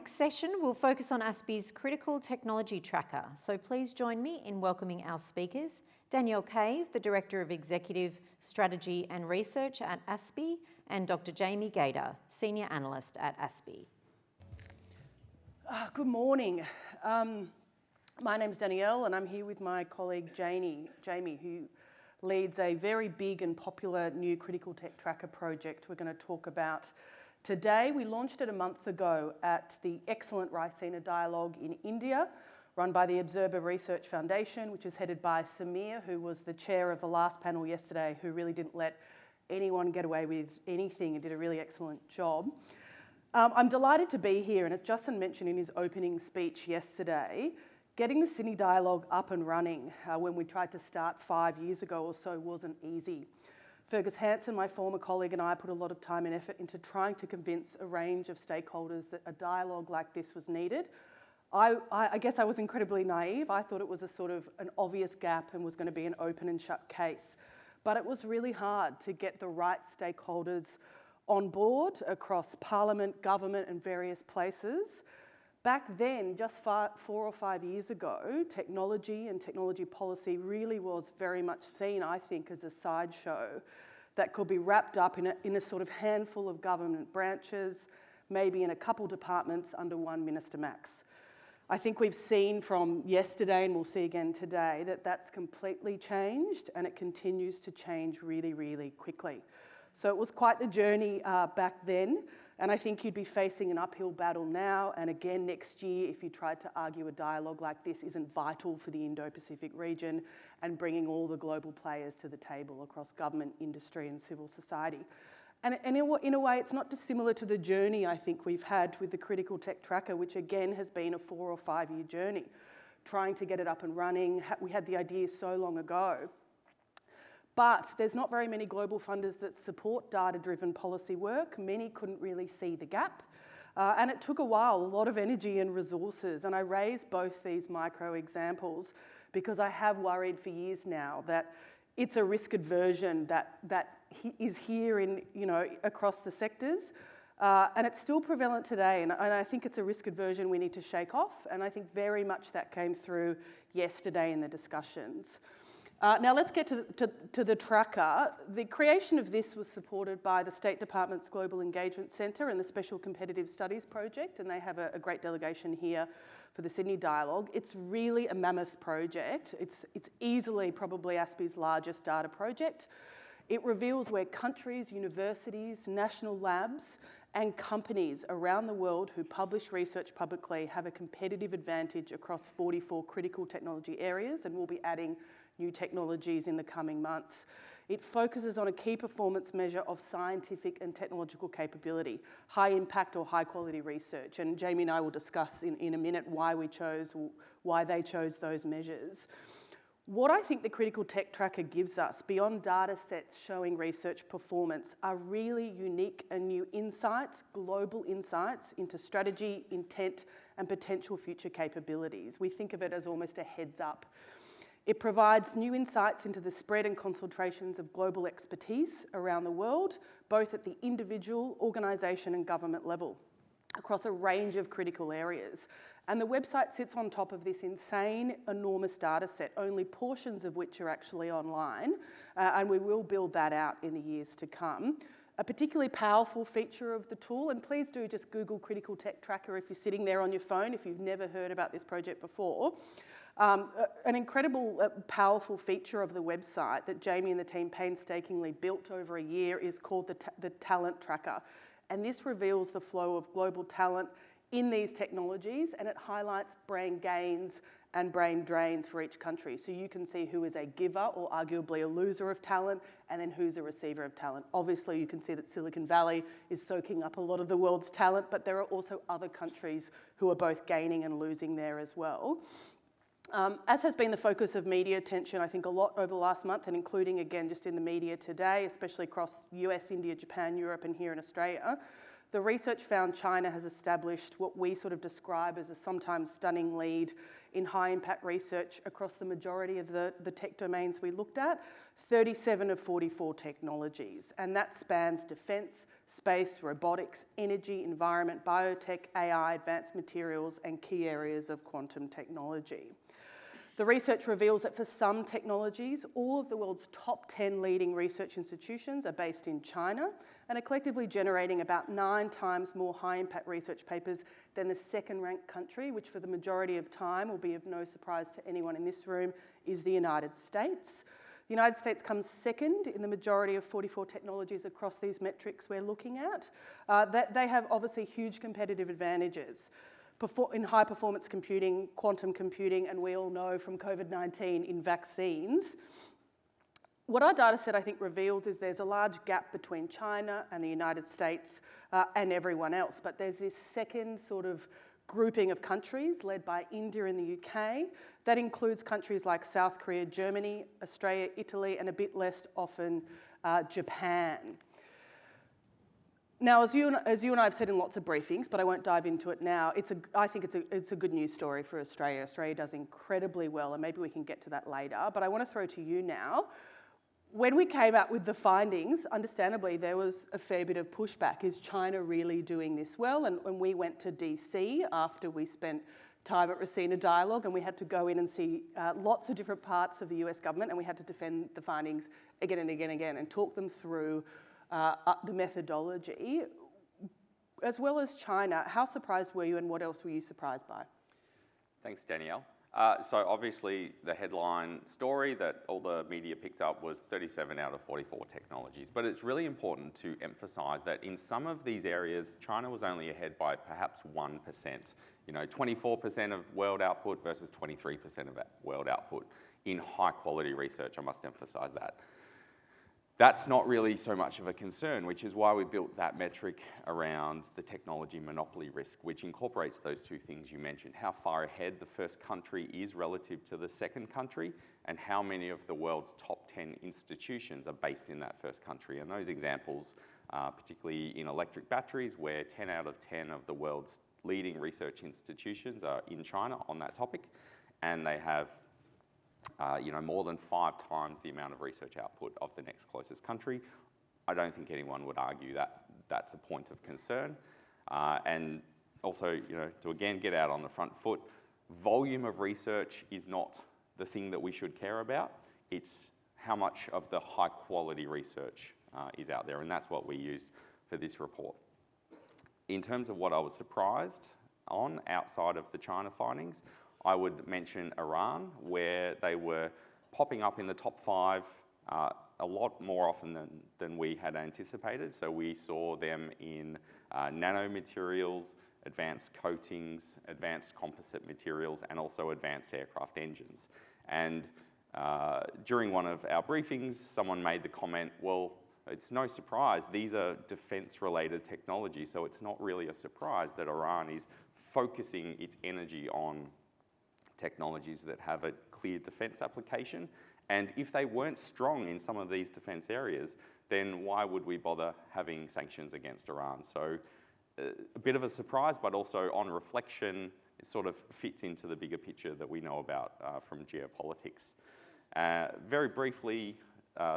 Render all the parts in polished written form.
next session will focus on ASPI's Critical Technology Tracker. So please join me in welcoming our speakers, Danielle Cave, the Director of Executive Strategy and Research at ASPI, and Dr. Jamie Gaida, Senior Analyst at ASPI. Good morning. My name's Danielle and I'm here with my colleague Jamie, who leads a very big and popular new Critical Tech Tracker project we're going to talk about today. We launched it a month ago at the excellent Raisina Dialogue in India, run by the Observer Research Foundation, which is headed by Samir, who was the chair of the last panel yesterday, who really didn't let anyone get away with anything and did a really excellent job. I'm delighted to be here, and as Justin mentioned in his opening speech yesterday, getting the Sydney Dialogue up and running when we tried to start 5 years ago or so wasn't easy. Fergus Hanson, my former colleague, and I put a lot of time and effort into trying to convince a range of stakeholders that a dialogue like this was needed. I guess I was incredibly naive. I thought it was a sort of an obvious gap and was going to be an open and shut case. But it was really hard to get the right stakeholders on board across Parliament, government and various places. Back then, just 4 or 5 years ago, technology and technology policy really was very much seen, I think, as a sideshow that could be wrapped up in a sort of handful of government branches, maybe in a couple departments under one minister max. I think we've seen from yesterday, and we'll see again today, that that's completely changed and it continues to change really, really quickly. So it was quite the journey back then. And I think you'd be facing an uphill battle now and again next year if you tried to argue a dialogue like this isn't vital for the Indo-Pacific region and bringing all the global players to the table across government, industry and civil society. And in a way, it's not dissimilar to the journey I think we've had with the Critical Tech Tracker, which again has been a 4 or 5 year journey, trying to get it up and running. We had the idea so long ago. But there's not very many global funders that support data-driven policy work. Many couldn't really see the gap. And it took a while, a lot of energy and resources. And I raise both these micro examples because I have worried for years now that it's a risk aversion that is here in, across the sectors. And it's still prevalent today. And I think it's a risk aversion we need to shake off. And I think very much that came through yesterday in the discussions. Now let's get to the tracker. The creation of this was supported by the State Department's Global Engagement Centre and the Special Competitive Studies Project, and they have a great delegation here for the Sydney Dialogue. It's really a mammoth project. It's easily probably ASPI's largest data project. It reveals where countries, universities, national labs and companies around the world who publish research publicly have a competitive advantage across 44 critical technology areas, and we'll be adding new technologies in the coming months. It focuses on a key performance measure of scientific and technological capability, high impact or high quality research. And Jamie and I will discuss in a minute why they chose those measures. What I think the Critical Tech Tracker gives us, beyond data sets showing research performance, are really unique and new insights, global insights into strategy, intent, and potential future capabilities. We think of it as almost a heads up. It provides new insights into the spread and concentrations of global expertise around the world, both at the individual, organisation and government level, across a range of critical areas. And the website sits on top of this insane, enormous data set, only portions of which are actually online, and we will build that out in the years to come. A particularly powerful feature of the tool, and please do just Google Critical Tech Tracker if you're sitting there on your phone, if you've never heard about this project before. An incredible, powerful feature of the website that Jamie and the team painstakingly built over a year is called the Talent Tracker. And this reveals the flow of global talent in these technologies, and it highlights brain gains and brain drains for each country. So you can see who is a giver or arguably a loser of talent, and then who's a receiver of talent. Obviously, you can see that Silicon Valley is soaking up a lot of the world's talent, but there are also other countries who are both gaining and losing there as well. As has been the focus of media attention, I think, a lot over the last month, and including again just in the media today, especially across US, India, Japan, Europe and here in Australia, the research found China has established what we sort of describe as a sometimes stunning lead in high impact research across the majority of the tech domains we looked at, 37 of 44 technologies. And that spans defence, space, robotics, energy, environment, biotech, AI, advanced materials, and key areas of quantum technology. The research reveals that for some technologies, all of the world's top 10 leading research institutions are based in China and are collectively generating about 9 times more high-impact research papers than the second-ranked country, which for the majority of time will be of no surprise to anyone in this room, is the United States. The United States comes second in the majority of 44 technologies across these metrics we're looking at. They have obviously huge competitive advantages in high-performance computing, quantum computing, and we all know from COVID-19 in vaccines. What our data set, I think, reveals is there's a large gap between China and the United States and everyone else, but there's this second sort of grouping of countries led by India and the UK. That includes countries like South Korea, Germany, Australia, Italy, and a bit less often, Japan. Now, as you and I have said in lots of briefings, but I won't dive into it now, I think it's a good news story for Australia. Australia does incredibly well, and maybe we can get to that later, but I want to throw to you now. When we came out with the findings, understandably, there was a fair bit of pushback. Is China really doing this well? And when we went to DC after we spent time at Racina Dialogue, and we had to go in and see lots of different parts of the US government, and we had to defend the findings again and again and again and talk them through the methodology. As well as China, how surprised were you and what else were you surprised by? Thanks, Danielle. So obviously the headline story that all the media picked up was 37 out of 44 technologies. But it's really important to emphasize that in some of these areas, China was only ahead by perhaps 1%. 24% of world output versus 23% of world output in high quality research, I must emphasize that. That's not really so much of a concern, which is why we built that metric around the technology monopoly risk, which incorporates those two things you mentioned, how far ahead the first country is relative to the second country, and how many of the world's top 10 institutions are based in that first country. And those examples, particularly in electric batteries, where 10 out of 10 of the world's leading research institutions are in China on that topic, and they have more than 5 times the amount of research output of the next closest country. I don't think anyone would argue that that's a point of concern. And also, to again get out on the front foot, volume of research is not the thing that we should care about. It's how much of the high quality research is out there, and that's what we used for this report. In terms of what I was surprised on outside of the China findings, I would mention Iran, where they were popping up in the top 5 a lot more often than we had anticipated. So we saw them in nanomaterials, advanced coatings, advanced composite materials, and also advanced aircraft engines. And during one of our briefings, someone made the comment, well, it's no surprise, these are defense-related technologies, so it's not really a surprise that Iran is focusing its energy on technologies that have a clear defense application. And if they weren't strong in some of these defense areas, then why would we bother having sanctions against Iran? So a bit of a surprise, but also on reflection, it sort of fits into the bigger picture that we know about from geopolitics. Very briefly,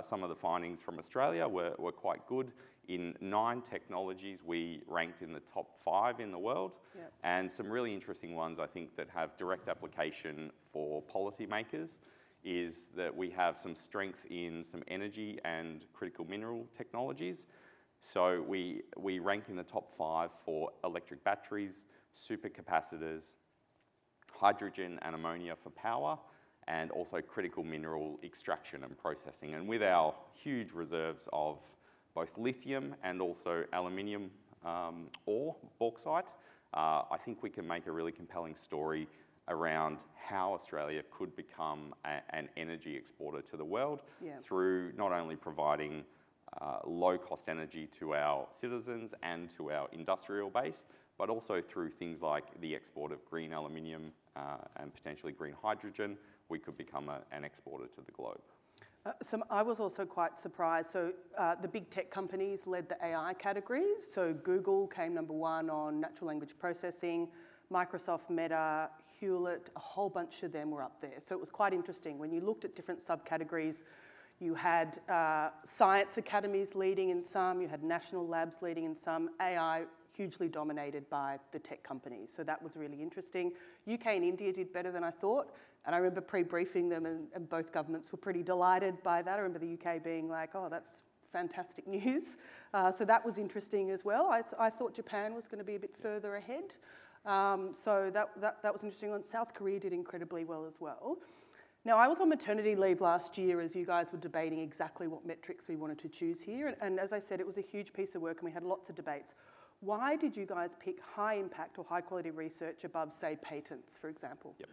some of the findings from Australia were quite good. In 9 technologies, we ranked in the top 5 in the world. Yep. And some really interesting ones, I think, that have direct application for policymakers is that we have some strength in some energy and critical mineral technologies. So we rank in the top 5 for electric batteries, supercapacitors, hydrogen and ammonia for power, and also critical mineral extraction and processing. And with our huge reserves of both lithium and also aluminium ore, bauxite, I think we can make a really compelling story around how Australia could become an energy exporter to the world. Yeah. Through not only providing low-cost energy to our citizens and to our industrial base, but also through things like the export of green aluminium and potentially green hydrogen, we could become an exporter to the globe. I was also quite surprised. So the big tech companies led the AI categories. So Google came number 1 on natural language processing, Microsoft, Meta, Hewlett, a whole bunch of them were up there. So it was quite interesting. When you looked at different subcategories, You had science academies leading in some, you had national labs leading in some, AI hugely dominated by the tech companies. So that was really interesting. UK and India did better than I thought. And I remember pre-briefing them and both governments were pretty delighted by that. I remember the UK being like, oh, that's fantastic news. So that was interesting as well. I thought Japan was going to be a bit further ahead. So that was interesting. And South Korea did incredibly well as well. Now, I was on maternity leave last year as you guys were debating exactly what metrics we wanted to choose here. And as I said, it was a huge piece of work and we had lots of debates. Why did you guys pick high impact or high quality research above, say, patents, for example? Yep.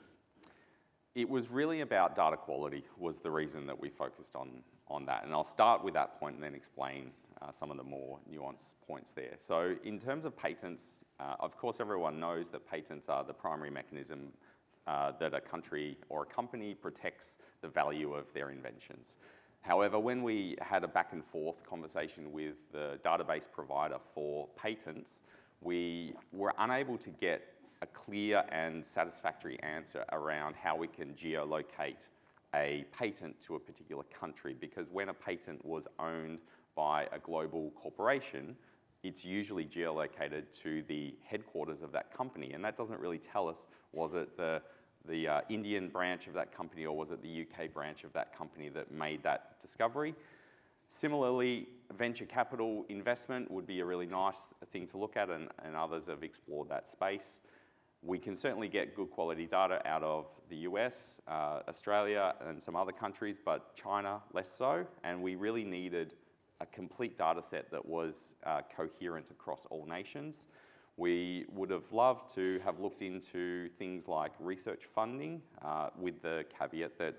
It was really about data quality was the reason that we focused on that. And I'll start with that point and then explain some of the more nuanced points there. So in terms of patents, of course, everyone knows that patents are the primary mechanism that a country or a company protects the value of their inventions. However, when we had a back and forth conversation with the database provider for patents, we were unable to get a clear and satisfactory answer around how we can geolocate a patent to a particular country, because when a patent was owned by a global corporation, it's usually geolocated to the headquarters of that company, and that doesn't really tell us, was it the Indian branch of that company or was it the UK branch of that company that made that discovery. Similarly, venture capital investment would be a really nice thing to look at, and others have explored that space. We can certainly get good quality data out of the US, Australia and some other countries, but China less so, and we really needed a complete data set that was coherent across all nations. We would have loved to have looked into things like research funding with the caveat that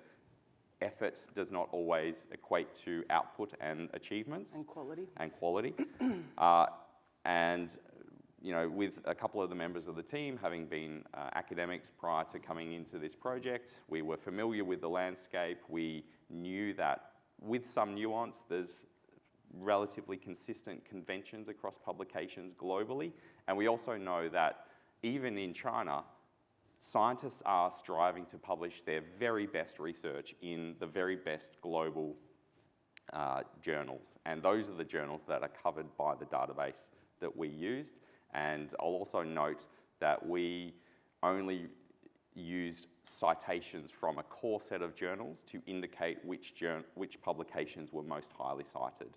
effort does not always equate to output and achievements. And quality. And quality. And you know, with a couple of the members of the team having been academics prior to coming into this project, we were familiar with the landscape. We knew that with some nuance, there's relatively consistent conventions across publications globally. And we also know that even in China, scientists are striving to publish their very best research in the very best global journals. And those are the journals that are covered by the database that we used. And I'll also note that we only used citations from a core set of journals to indicate which publications were most highly cited.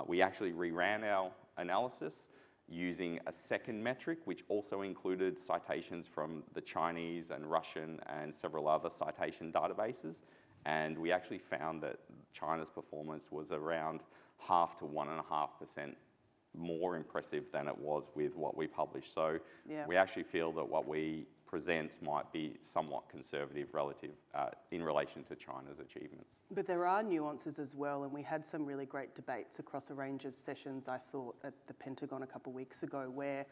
We actually reran our analysis using a second metric, which also included citations from the Chinese and Russian and several other citation databases. And we actually found that China's performance was around 0.5 to 1.5% more impressive than it was with what we published. So yeah, we actually feel that what we present might be somewhat conservative relative in relation to China's achievements. But there are nuances as well, and we had some really great debates across a range of sessions, I thought, at the Pentagon a couple of weeks ago, where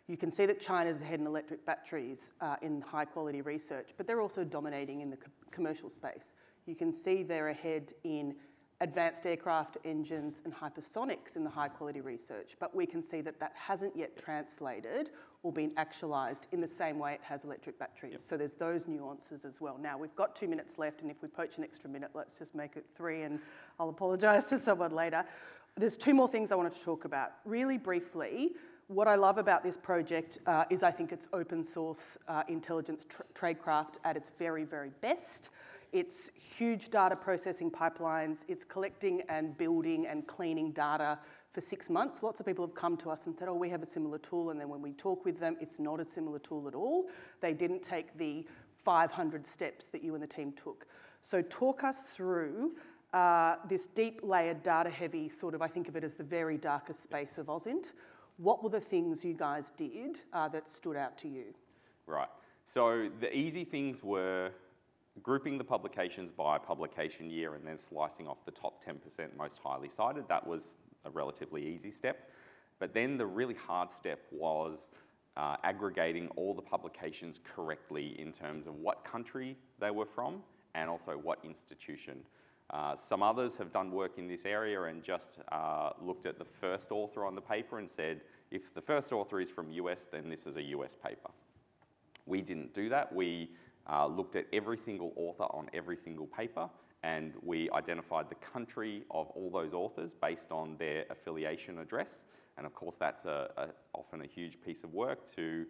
you can see that China's ahead in electric batteries in high quality research, but they're also dominating in the commercial space. You can see they're ahead in advanced aircraft engines and hypersonics in the high quality research, but we can see that that hasn't yet translated or been actualised in the same way it has electric batteries. Yep. So there's those nuances as well. Now, we've got 2 minutes left, and if we poach an extra minute, let's just make it 3, and I'll apologise to someone later. There's 2 more things I wanted to talk about. Really briefly, what I love about this project is I think it's open source intelligence tradecraft at its very, very best. It's huge data processing pipelines. It's collecting and building and cleaning data for 6 months. Lots of people have come to us and said, oh, we have a similar tool. And then when we talk with them, it's not a similar tool at all. They didn't take the 500 steps that you and the team took. So talk us through this deep layered data heavy sort of, I think of it as the very darkest space of AusInt. What were the things you guys did that stood out to you? Right. So the easy things were grouping the publications by publication year and then slicing off the top 10% most highly cited. That was a relatively easy step. But then the really hard step was aggregating all the publications correctly in terms of what country they were from and also what institution. Some others have done work in this area and just looked at the first author on the paper and said, if the first author is from US, then this is a US paper. We didn't do that. We looked at every single author on every single paper and we identified the country of all those authors based on their affiliation address. And of course, that's often a huge piece of work to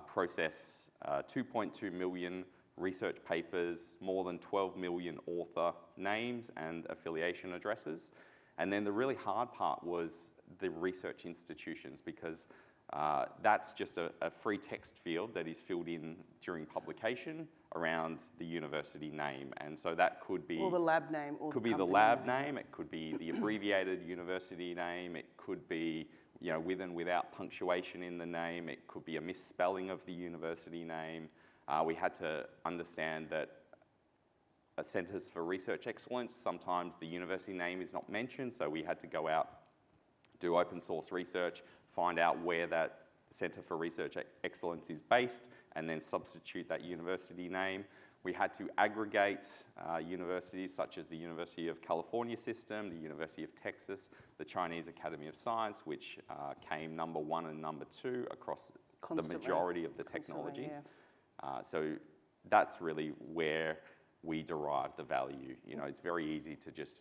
process 2.2 million research papers, more than 12 million author names and affiliation addresses. And then the really hard part was the research institutions, because that's just a free text field that is filled in during publication around the university name. And so that could be... Or the lab name. Or could be the lab name, it could be the abbreviated university name, it could be, you know, with and without punctuation in the name, it could be a misspelling of the university name. We had to understand that Centres for Research Excellence, sometimes the university name is not mentioned, so we had to go out, do open source research, find out where that Centre for Research Excellence is based, and then substitute that university name. We had to aggregate universities such as the University of California system, the University of Texas, the Chinese Academy of Science, which came number 1 and number 2 across the majority of the technologies. Yeah. So that's really where we derive the value. You know, it's very easy to just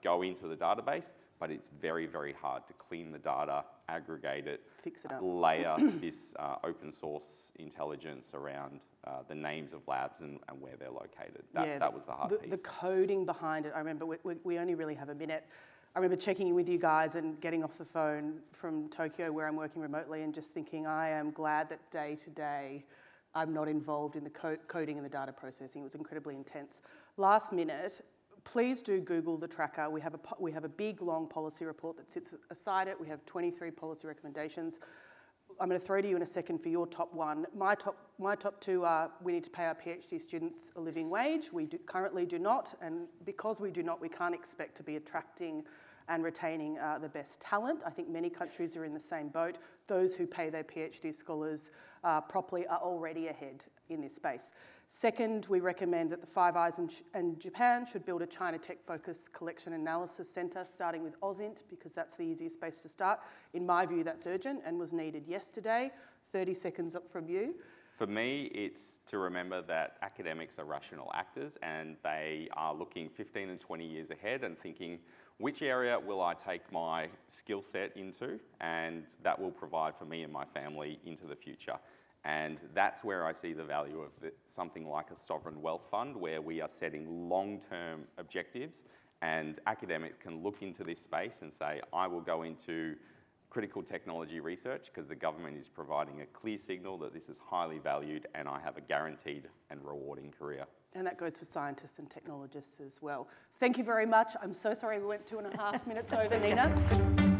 go into the database, but it's very, very hard to clean the data, aggregate it, fix it up, layer this open source intelligence around the names of labs and where they're located. That was the hard piece. The coding behind it, I remember we only really have a minute. I remember checking in with you guys and getting off the phone from Tokyo, where I'm working remotely, and just thinking, I am glad that day to day I'm not involved in the coding and the data processing. It was incredibly intense. Last minute, please do Google the tracker. We have a big, long policy report that sits aside it. We have 23 policy recommendations. I'm going to throw to you in a second for your top one. My top two are, we need to pay our PhD students a living wage. We currently do not, and because we do not, we can't expect to be attracting and retaining the best talent. I think many countries are in the same boat. Those who pay their PhD scholars properly are already ahead in this space. Second, we recommend that the Five Eyes and Japan should build a China tech-focused collection analysis centre, starting with AUSINT, because that's the easiest space to start. In my view, that's urgent and was needed yesterday. 30 seconds up from you. For me, it's to remember that academics are rational actors, and they are looking 15 and 20 years ahead and thinking, which area will I take my skill set into, and that will provide for me and my family into the future. And that's where I see the value of something like a sovereign wealth fund, where we are setting long-term objectives, and academics can look into this space and say, I will go into critical technology research because the government is providing a clear signal that this is highly valued and I have a guaranteed and rewarding career. And that goes for scientists and technologists as well. Thank you very much. I'm so sorry we went 2.5 minutes over, Nina.